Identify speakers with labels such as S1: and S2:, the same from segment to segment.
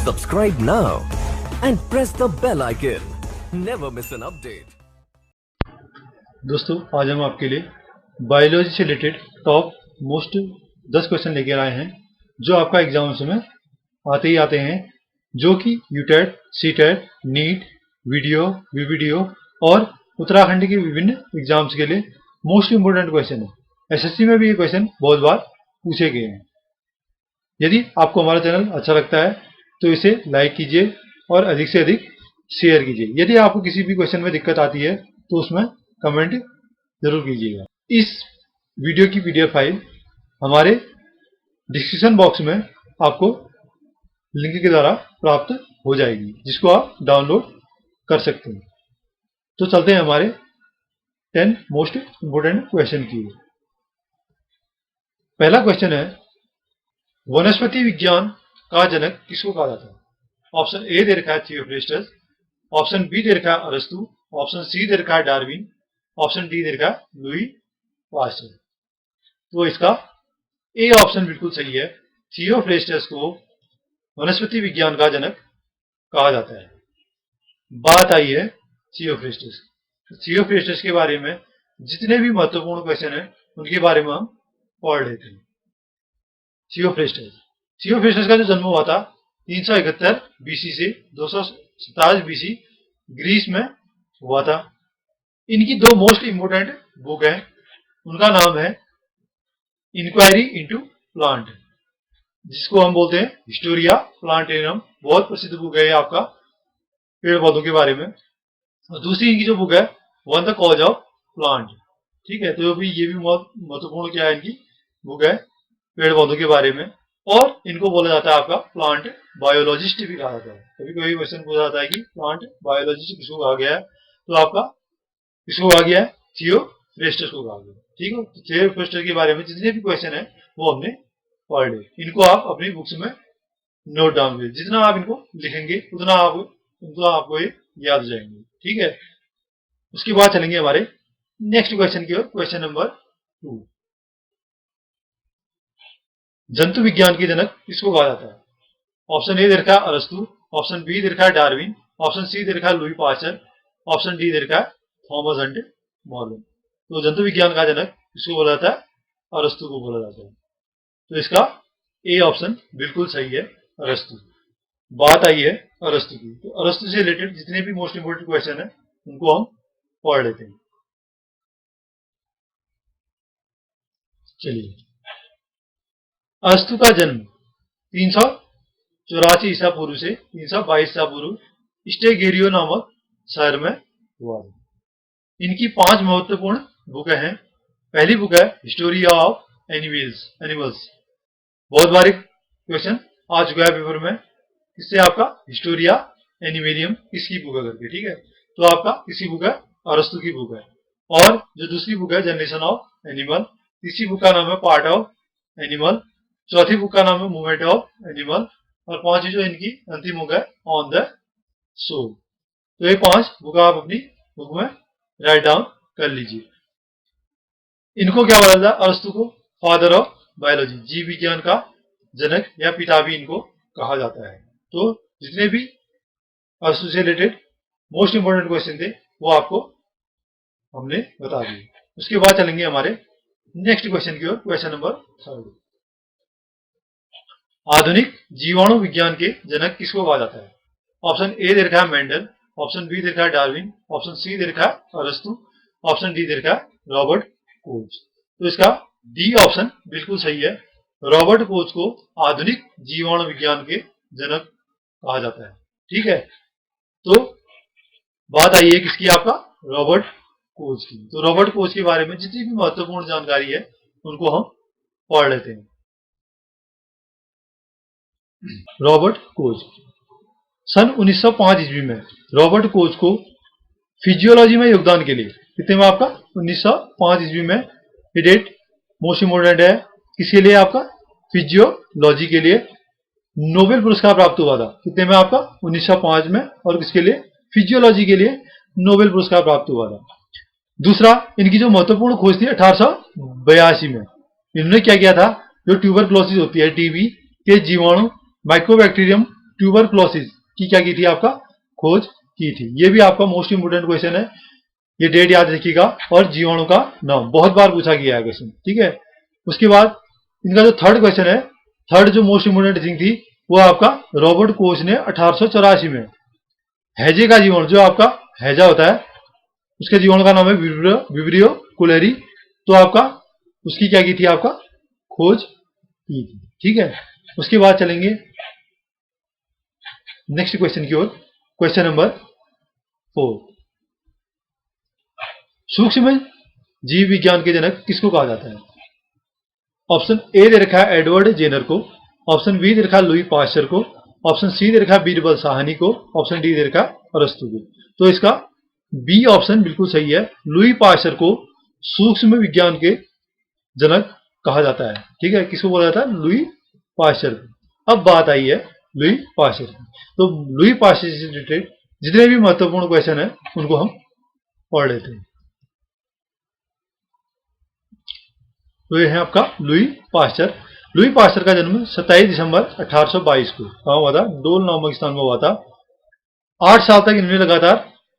S1: Subscribe now and press the bell icon. Never miss an update.
S2: दोस्तों आज हम आपके लिए बायोलॉजी से रिलेटेड टॉप मोस्ट 10 क्वेश्चन लेकर आए हैं जो आपका एग्जाम्स में आते ही आते हैं, जो कि यूटेट, सीटेट, नीट, वीवीडीओ और उत्तराखंड के विभिन्न एग्जाम्स के लिए मोस्ट इंपोर्टेंट क्वेश्चन है। एसएससी में भी ये क्वेश्चन बहुत बार पूछे गए हैं। यदि आपको हमारा चैनल अच्छा लगता है तो इसे लाइक कीजिए और अधिक से अधिक शेयर कीजिए। यदि आपको किसी भी क्वेश्चन में दिक्कत आती है तो उसमें कमेंट जरूर कीजिएगा। इस वीडियो की पीडीएफ फाइल हमारे डिस्क्रिप्शन बॉक्स में आपको लिंक के द्वारा प्राप्त हो जाएगी, जिसको आप डाउनलोड कर सकते हैं। तो चलते हैं हमारे 10 मोस्ट इंपोर्टेंट क्वेश्चन की। पहला क्वेश्चन है, वनस्पति विज्ञान का जनक किसको कहा जाता है? ऑप्शन ए दे रखा है थियोफ्रेस्टस, ऑप्शन बी दे रखा है अरस्तु, ऑप्शन सी दे रखा है डार्विन, ऑप्शन डी दे रखा है लुई पास्चर। तो इसका ए ऑप्शन बिल्कुल सही है। थियोफ्रेस्टस को वनस्पति विज्ञान का जनक कहा जाता है। बात आई है थियोफ्रेस्टस के बारे में जितने भी महत्वपूर्ण क्वेश्चन है उनके बारे में हम पढ़ लेते हैं। थियोफ्रेस्टस का जो जन्म हुआ था 371 बीसी से 227 बीसी ग्रीस में हुआ था। इनकी दो मोस्ट इंपोर्टेंट बुक है, उनका नाम है इंक्वायरी इनटू प्लांट, जिसको हम बोलते हैं हिस्टोरिया प्लांटेरियम। बहुत प्रसिद्ध बुक है आपका पेड़ पौधों के बारे में। और दूसरी इनकी जो बुक है one the cause of plant. ठीक है, तो ये भी बहुत महत्वपूर्ण क्या है, इनकी बुक है पेड़ पौधों के बारे में। और इनको बोला जाता है आपका प्लांट बायोलॉजिस्ट भी कहा जाता है। कभी कभी क्वेश्चन पूछा जाता है कि प्लांट बायोलॉजिस्ट किसको कहा गया है, तो आपका किसको कहा गया है? थियोफ्रेस्टस को कहा गया। ठीक है, तो थियोफ्रेस्टस के बारे में जितने भी क्वेश्चन है वो हमने पढ़ लिए। इनको आप अपनी बुक्स में नोट डाउन करिए। जितना आप इनको लिखेंगे उतना आपको ये याद हो जाएंगे। ठीक है, उसके बाद चलेंगे हमारे नेक्स्ट क्वेश्चन की ओर। क्वेश्चन नंबर 2, जंतु विज्ञान के जनक किसको कहा जाता है? ऑप्शन ए दे रखा है अरस्तु, ऑप्शन बी दे रखा है डार्विन, ऑप्शन सी दे रखा है लुई पास्चर, ऑप्शन डी दे रखा है थॉमस हंट मॉर्गन। तो जंतु विज्ञान का जनक किसको बोला जाता है? अरस्तु को बोला जाता है। तो इसका ए ऑप्शन बिल्कुल सही है, अरस्तु। बात आई है अरस्तु की, तो अरस्तु से रिलेटेड जितने भी मोस्ट इंपोर्टेंट क्वेश्चन है उनको हम पढ़ लेते हैं। चलिए, अरस्तु का जन्म 384 ईसा पूर्व से 322 ईसा पूर्व स्टेगेरियो नामक शहर में हुआ। इनकी 5 महत्वपूर्ण बुकें हैं। पहली बुक है हिस्टोरिया ऑफ एनिमल्स। बहुत बार क्वेश्चन आ चुका है पेपर में, इससे आपका हिस्टोरिया एनिमेलियम किसकी बुक है करके। ठीक है, तो आपका किसी बुक है? अरस्तु की बुक है। और जो दूसरी बुक है जनरेशन ऑफ एनिमल, तीसरी बुक का नाम है पार्ट ऑफ एनिमल, चौथी बुक का नाम है मूवमेंट ऑफ एनिमल, और पांचवी जो इनकी अंतिम बुक है ऑन द शो। तो ये 5 बुक आप अपनी बुक में राइट डाउन कर लीजिए। इनको क्या बोला जाता है? अरस्तु को फादर ऑफ बायोलॉजी, जीव विज्ञान का जनक या पिता भी इनको कहा जाता है। तो जितने भी अरस्तु से रिलेटेड मोस्ट इंपोर्टेंट क्वेश्चन थे वो आपको हमने बता दिए। उसके बाद चलेंगे हमारे नेक्स्ट क्वेश्चन की ओर। क्वेश्चन नंबर 3, आधुनिक जीवाणु विज्ञान के जनक किसको कहा जाता है? ऑप्शन ए दे रखा है मेंडल, ऑप्शन बी दे रखा है डार्विन, ऑप्शन सी दे रखा है अरस्तु, ऑप्शन डी दे रखा है रॉबर्ट कोच। तो इसका डी ऑप्शन बिल्कुल सही है। रॉबर्ट कोच को आधुनिक जीवाणु विज्ञान के जनक कहा जाता है। ठीक है, तो बात आई है किसकी? आपका रॉबर्ट कोच की। तो रॉबर्ट कोच के बारे में जितनी भी महत्वपूर्ण जानकारी है उनको हम पढ़ लेते हैं। रॉबर्ट कोच सन 1905 ईस्वी में रॉबर्ट कोच को फिजियोलॉजी में योगदान के लिए, कितने में आपका 1905 ईस्वी में, ये डेट मोस्ट इंपोर्टेंट है। किसके लिए? आपका फिजियोलॉजी के लिए नोबेल पुरस्कार प्राप्त हुआ था। कितने में? आपका 1905 में। और किसके लिए? फिजियोलॉजी के लिए नोबेल पुरस्कार प्राप्त हुआ था। दूसरा, इनकी जो महत्वपूर्ण खोज थी 1882 में, इन्होंने क्या किया था? जो ट्यूबरक्लोसिस होती है, टीबी के जीवाणु माइक्रोबैक्टीरियम ट्यूबरक्लोसिस की क्या की थी, आपका खोज की थी। ये भी आपका मोस्ट इंपोर्टेंट क्वेश्चन है, ये डेट याद रखिएगा। और जीवाणु का नाम बहुत बार पूछा गया है क्वेश्चन, ठीक है। उसके बाद इनका जो थर्ड क्वेश्चन है, थर्ड जो मोस्ट इंपोर्टेंट थिंग थी, वो आपका रॉबर्ट कोच ने 1884 में हैजे का जीवाणु, जो आपका हैजा होता है, उसके जीवाणु का नाम है विब्रियो कुलेरी, तो आपका उसकी क्या की थी, आपका खोज की थी, ठीक है। उसके बाद चलेंगे नेक्स्ट क्वेश्चन की ओर। क्वेश्चन नंबर 4, सूक्ष्म जीव विज्ञान के जनक किसको कहा जाता है? ऑप्शन ए दे रखा है एडवर्ड जेनर को, ऑप्शन बी दे रखा है लुई पास्चर को, ऑप्शन सी दे रखा है बीरबल साहनी को, ऑप्शन डी दे रखा है अरस्तु को। तो इसका बी ऑप्शन बिल्कुल सही है, लुई पास्चर को सूक्ष्म विज्ञान के जनक कहा जाता है, ठीक है। किसको बोला जाता है? लुई पास्चर को। अब बात आई है लुई पास्चर की, तो लुई पास्चर से रिलेटेड जितने भी महत्वपूर्ण क्वेश्चन है उनको हम पढ़ लेते हैं। तो ये है आपका लुई पास्चर। लुई पास्चर का जन्म 27 दिसंबर 1822 को कहाँ हुआ था? डोल नामक स्थान में हुआ था। 8 साल तक इन्होंने लगातार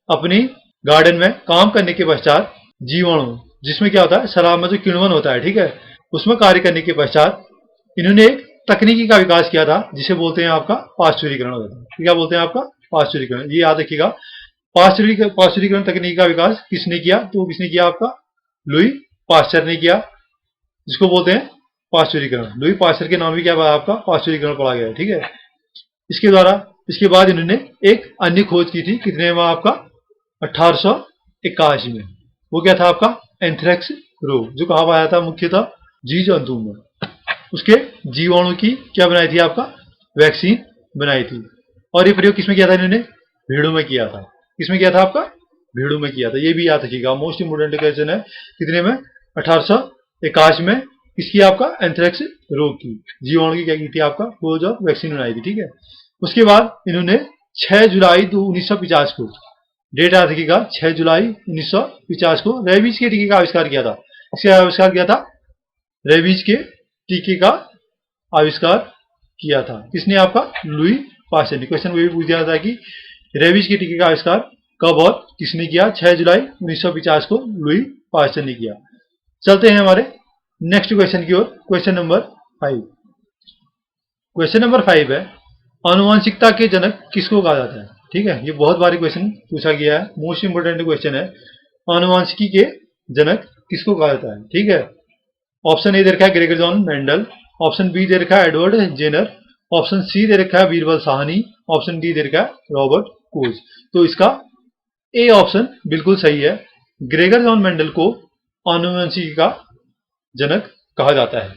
S2: अपनी गार्डन में काम करने के पश्चात जीवाणु, जिसमें क्या होता है, शराब में जो किण्वन होता है, ठीक है, उसमें कार्य करने के पश्चात इन्होंने एक तकनीकी का विकास किया था जिसे बोलते हैं आपका पाश्चुरीकरण होता है। क्या बोलते हैं? आपका पाश्चुरीकरण। ये याद रखिएगा, पाश्चुरीकरण तकनीक का विकास किसने किया? तो किसने किया? आपका लुई पास्चर ने किया, जिसको बोलते हैं पाश्चुरीकरण। लुई पास्चर के नाम भी क्या आपका पाश्चुरीकरण पढ़ा गया है, ठीक है। इसके बाद इन्होंने एक अन्य खोज की थी, कितने में? आपका 1881 में। वो क्या था? आपका एंथ्रेक्स रोग, जो कहा पाया था मुख्यतः जीव जंतु में। उसके जीवाणु की क्या बनाई थी? आपका वैक्सीन बनाई थी। और ये प्रयोग किसमें किया था इन्होंने? भेड़ों में किया था। किसमें किया था? आपका भेड़ों में किया था। ये भी याद रखिएगा, मोस्ट इंपोर्टेंट क्वेश्चन है। कितने में? 1881 में। किसकी? आपका एंथ्रेक्स रोग की जीवाणु की क्या की थी? आपका खोज और वैक्सीन बनाई थी, ठीक है। उसके बाद इन्होंने 6 जुलाई 1950 को, डेट याद रखिएगा, 6 जुलाई 1950 को रेबीज के टीके का आविष्कार किया था। इसका आविष्कार किया था, रेबीज के टीके का आविष्कार किया था। किसने? आपका लुई पास्चर ने। क्वेश्चन वही पूछ दिया था कि रेबीज के टीके का आविष्कार कब और किसने किया? 6 जुलाई 1950 को लुई पास्चर ने किया। चलते हैं हमारे नेक्स्ट क्वेश्चन की ओर। Question number 5। क्वेश्चन नंबर 5 है, आनुवंशिकता के जनक किसको कहा जाता है? ठीक है, ये बहुत बारी क्वेश्चन पूछा गया है, मोस्ट इंपोर्टेंट क्वेश्चन है। आनुवंशिकी के जनक किसको कहा जाता है? ठीक है, ऑप्शन ए दे रखा है Gregor John Mendel, option B दे रखा है एडवर्ड जेनर, ऑप्शन सी दे रखा है बीरबल साहनी, ऑप्शन डी दे रखा है रॉबर्ट कोच। तो इसका ए ऑप्शन बिल्कुल सही है, ग्रेगर जॉन मेंडल को आनुवंशिकी का जनक कहा जाता है।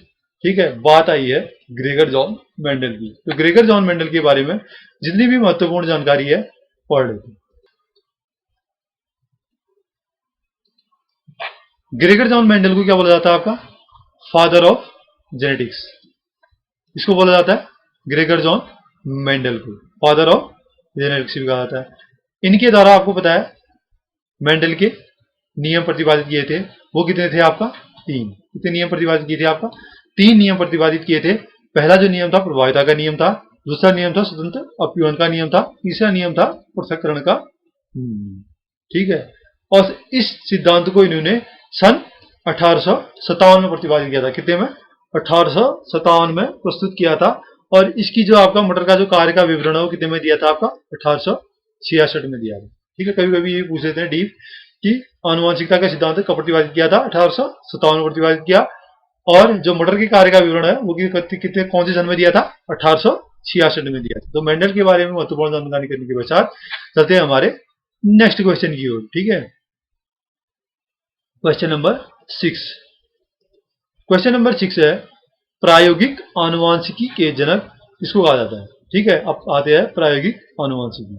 S2: ठीक है, बात आई है ग्रेगर जॉन मेंडल की, तो ग्रेगर जॉन मेंडल के बारे में जितनी भी महत्वपूर्ण जानकारी है पढ़ लेते हैं। ग्रेगर जॉन मेंडल को क्या बोला जाता है? आपका फादर ऑफ जेनेटिक्स। इसको बोला जाता है ग्रेगर जॉन मेंडल को फादर ऑफ जेनेटिक्स भी कहा जाता है। इनके द्वारा आपको पता है मेंडल के नियम प्रतिपादित किए थे, वो कितने थे? आपका 3। कितने नियम प्रतिपादित किए थे? आपका 3 नियम प्रतिपादित किए थे। पहला जो नियम था प्रभाविता का नियम था, दूसरा नियम था स्वतंत्र अपव्यवन का नियम था, तीसरा नियम था पृथक्करण का। ठीक है, और इस सिद्धांत को इन्होंने सन 1857 में प्रतिपादित किया था। कितने में? 1857 में प्रस्तुत किया था। और इसकी जो आपका मटर का जो कार्य का विवरण है वो कितने में दिया था? आपका 1866 में दिया था। ठीक है, कभी कभी ये पूछ लेते हैं डीप कि आनुवंशिकता का सिद्धांत कब प्रतिपादित किया था? 1857 में प्रतिपादित किया। और जो मटर के कार्य का विवरण है वो कितने कौन से सन में दिया था? 1866 में दिया था। तो मेंडल के बारे में महत्वपूर्ण जानकारी करने के पश्चात चलते हैं हमारे नेक्स्ट क्वेश्चन की ओर। ठीक है, क्वेश्चन नंबर 6। क्वेश्चन नंबर 6 है, प्रायोगिक आनुवंशिकी के जनक किसको कहा जाता है? ठीक है, अब आते हैं प्रायोगिक आनुवंशिकी।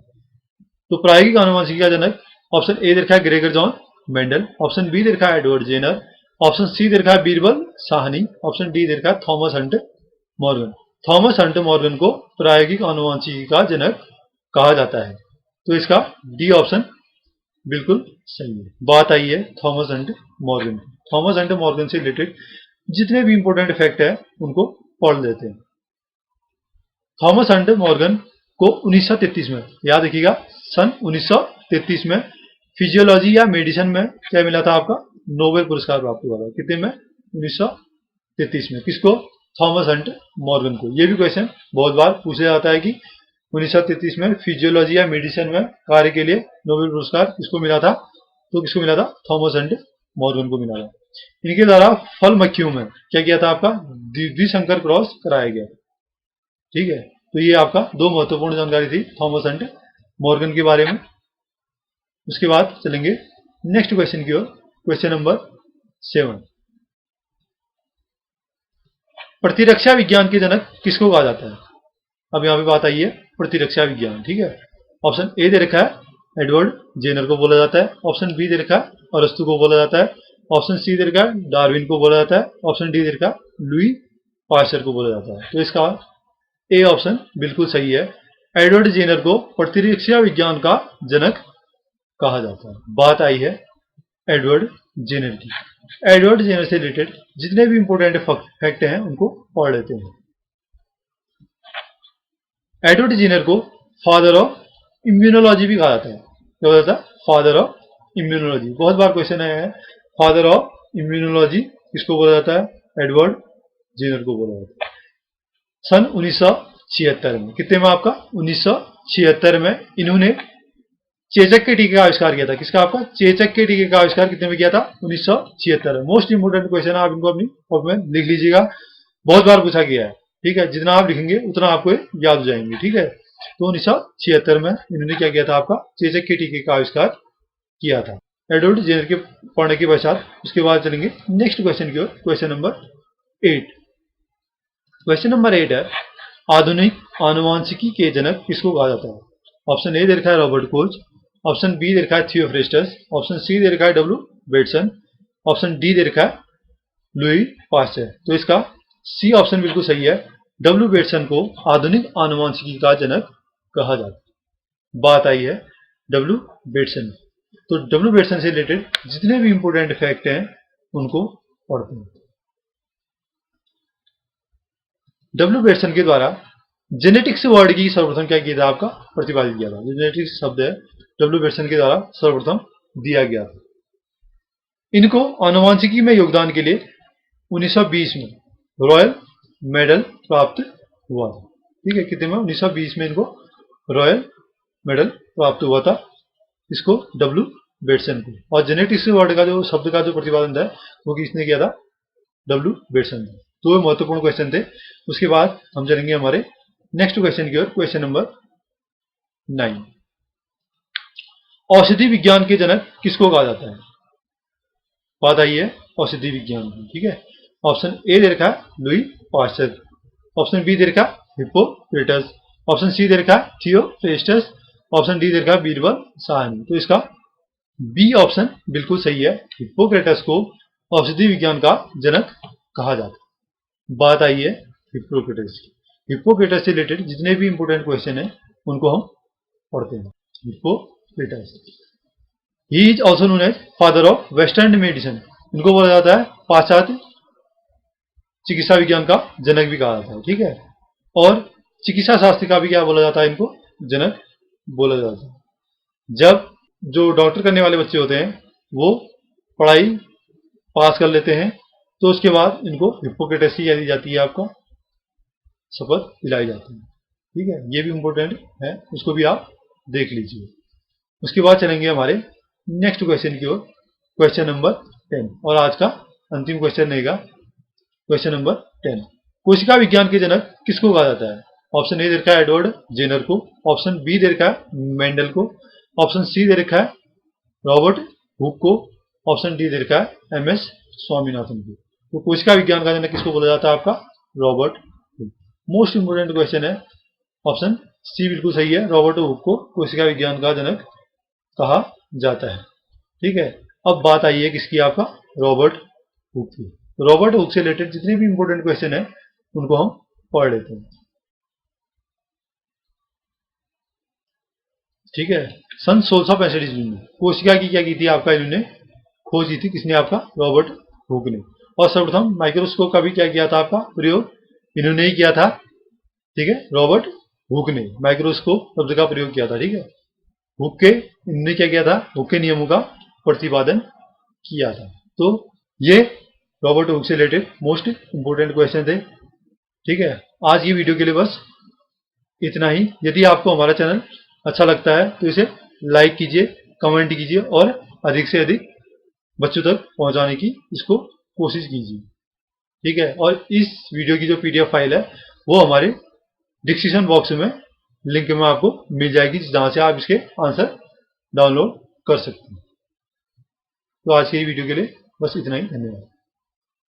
S2: तो प्रायोगिक आनुवंशिकी का जनक ऑप्शन ए दे रखा है Gregor John Mendel, option B दे रखा है एडवर्ड जेनर, ऑप्शन सी दे रखा है बीरबल साहनी, ऑप्शन डी दे रखा है Thomas Hunt Morgan. Thomas Hunt Morgan को प्रायोगिक आनुवंशिकी का जनक कहा जाता है। तो इसका डी ऑप्शन बिल्कुल सही है। बात आई है Thomas Hunt Morgan. Thomas Hunt Morgan से रिलेटेड जितने भी इंपोर्टेंट फैक्ट है उनको पढ़ लेते हैं। थॉमस हंट मॉर्गन को 1933 में, याद रखिएगा, सन 1933 में फिजियोलॉजी या मेडिसिन में क्या मिला था आपका, नोबेल पुरस्कार प्राप्त हुआ था। कितने में, 1933 में। किसको, थॉमस हंट मॉर्गन को। ये भी क्वेश्चन बहुत बार पूछा जाता है कि 1933 में फिजियोलॉजी या मेडिसिन में कार्य के लिए नोबेल पुरस्कार किसको मिला था, तो किसको मिला था, थॉमस हंट मॉर्गन को मिला था। इनके द्वारा फल मक्खियों में क्या किया था आपका, द्विसंकर क्रॉस कराया गया। ठीक है, तो ये आपका दो महत्वपूर्ण जानकारी थी थॉमस हंट मॉर्गन के बारे में। उसके बाद चलेंगे नेक्स्ट क्वेश्चन की ओर, क्वेश्चन नंबर 7। प्रतिरक्षा विज्ञान के जनक किसको कहा जाता है। अब यहाँ पे बात आई है प्रतिरक्षा विज्ञान। ठीक है, ऑप्शन ए दे रखा है एडवर्ड जेनर को बोला जाता है, ऑप्शन बी दे रखा है अरस्तु को बोला जाता है, ऑप्शन सी दे रखा है डार्विन को बोला जाता है, ऑप्शन डी दे रखा है लुई पास्चर को बोला जाता है। तो इसका ए ऑप्शन बिल्कुल सही है। एडवर्ड जेनर को प्रतिरक्षा विज्ञान का जनक कहा जाता है। बात आई है एडवर्ड जेनर की। एडवर्ड जेनर से रिलेटेड जितने भी इंपोर्टेंट फैक्ट हैं उनको पढ़ लेते हैं। एडवर्ड जेनर को फादर ऑफ इम्यूनोलॉजी भी कहा जाता है। क्या होता है, फादर ऑफ इम्यूनोलॉजी। बहुत बार क्वेश्चन आया है, फादर ऑफ इम्यूनोलॉजी किसको बोला जाता है, एडवर्ड जेनर को बोला जाता है। सन 1976 में, कितने में आपका, 1976 में इन्होंने चेचक के टीके का आविष्कार किया था। किसका, आपका चेचक के टीके का आविष्कार कितने में किया था, 1976 में। मोस्ट इंपोर्टेंट क्वेश्चन है, आप इनको अपनी कॉपी में लिख लीजिएगा, बहुत बार पूछा गया है। ठीक है, जितना आप लिखेंगे उतना आपको याद हो जाएंगे। ठीक है, तो 1976 में इन्होंने क्या किया था, आपका चेचक के टीके का आविष्कार किया था एडवर्ड जेनर के पढ़ने के पश्चात। उसके बाद चलेंगे नेक्स्ट क्वेश्चन की ओर, क्वेश्चन नंबर 8। क्वेश्चन नंबर 8 है, आधुनिक आनुवांशिकी के जनक किसको कहा जाता है। ऑप्शन ए दे रखा है रॉबर्ट कोच, ऑप्शन बी दे रखा है थियोफ्रेस्टस, ऑप्शन सी दे रखा है डब्ल्यू बेटसन, ऑप्शन डी दे रखा है लुई पास्चर। तो इसका सी ऑप्शन बिल्कुल सही है। डब्ल्यू बेटसन को आधुनिक आनुवांशिकी का जनक कहा जाता है। बात आई है डब्ल्यू बेटसन। तो डब्ल्यू बेटसन से रिलेटेड जितने भी इंपोर्टेंट फैक्ट हैं उनको पढ़ते हैं। डब्ल्यू बेटसन के द्वारा जेनेटिक्स वर्ड की सर्वप्रथम क्या किया था, आपका प्रतिपादित किया था। जेनेटिक्स शब्द है डब्ल्यू बेटसन के द्वारा सर्वप्रथम दिया गया था। इनको आनुवांशिकी में योगदान के लिए 1920 में रॉयल मेडल प्राप्त हुआ था। ठीक है, कितने में, 1920 में इनको रॉयल मेडल प्राप्त हुआ था, इसको डब्ल्यू बेटसन को। और जेनेटिक्स वर्ड का जो शब्द का जो प्रतिपादन है वो किसने किया था, डब्ल्यू बेटसन ने। तो ये महत्वपूर्ण क्वेश्चन थे। उसके बाद हम चलेंगे हमारे नेक्स्ट क्वेश्चन की ओर, क्वेश्चन नंबर 9। औषधि विज्ञान के जनक किसको कहा जाता है। बात आई है औषधि विज्ञान की। ठीक है, ऑप्शन ए दे रखा है लुई पास्चर, ऑप्शन बी दे रखा है हिप्पोक्रेटस, ऑप्शन सी दे रखा है थियोफ्रेस्टस, ऑप्शन डी दे रखा है बीरबल साहनी। तो इसका बी ऑप्शन बिल्कुल सही है। हिप्पोक्रेटस को औषधि विज्ञान का जनक कहा जाता है। बात आई है हिप्पोक्रेटस की। हिप्पोक्रेटस से रिलेटेड जितने भी इंपोर्टेंट क्वेश्चन है उनको हम पढ़ते हैं। Hippocrates, he is also known as father of western medicine. इनको बोला जाता है पाश्चात्य चिकित्सा विज्ञान का जनक भी कहा जाता है। ठीक है, और चिकित्सा शास्त्र का भी क्या बोला जाता है, इनको जनक बोला जाता है। जब जो डॉक्टर करने वाले बच्चे होते हैं वो पढ़ाई पास कर लेते हैं तो उसके बाद इनको हिप्पोक्रेटस की क्या दी जाती है, आपका शपथ दिलाई जाती है। ठीक है, ये भी इंपॉर्टेंट है, उसको भी आप देख लीजिए। उसके बाद चलेंगे हमारे नेक्स्ट क्वेश्चन की ओर, क्वेश्चन नंबर 10, और आज का अंतिम क्वेश्चन रहेगा क्वेश्चन नंबर 10। कोशिका विज्ञान के जनक किसको कहा जाता है। ऑप्शन ए दे रखा है एडवर्ड जेनर को, ऑप्शन बी दे रखा है मेंडल को, ऑप्शन सी दे रखा है रॉबर्ट हुक को, ऑप्शन डी दे रखा है एम एस स्वामीनाथन को। तो कोशिका विज्ञान का जनक किसको बोला जाता है, आपका Robert Hooke. Most important question है, ऑप्शन सी बिल्कुल सही है। रॉबर्ट हुक को कोशिका विज्ञान का जनक कहा जाता है। ठीक है, अब बात आई है किसकी, आपका रॉबर्ट हुक की। रॉबर्ट हुक से रिलेटेड जितने भी इंपोर्टेंट क्वेश्चन है उनको हम पढ़ लेते हैं। ठीक है, सन 1665 ईस्वी में कोशिका की क्या की थी, आपका इन्होंने खोज की थी। किसने, आपका रॉबर्ट हुक ने। और सर्वप्रथम माइक्रोस्कोप का भी क्या किया था, आपका प्रयोग इन्होंने ही किया था। ठीक है, रॉबर्ट हुक ने माइक्रोस्कोप शब्द का प्रयोग किया था। ठीक है, हुक के इनने क्या किया था, हुक के नियमों का प्रतिपादन किया था। तो ये रॉबर्ट हुक से रिलेटेड मोस्ट इंपोर्टेंट क्वेश्चन थे। ठीक है, आज की वीडियो के लिए बस इतना ही। यदि आपको हमारा चैनल अच्छा लगता है तो इसे लाइक कीजिए, कमेंट कीजिए और अधिक से अधिक बच्चों तक पहुंचाने की इसको कोशिश कीजिए। ठीक है, और इस वीडियो की जो पीडीएफ फाइल है वो हमारे डिस्क्रिप्शन बॉक्स में लिंक में आपको मिल जाएगी, जहां से आप इसके आंसर डाउनलोड कर सकते हैं। तो आज के वीडियो के लिए बस इतना ही, धन्यवाद।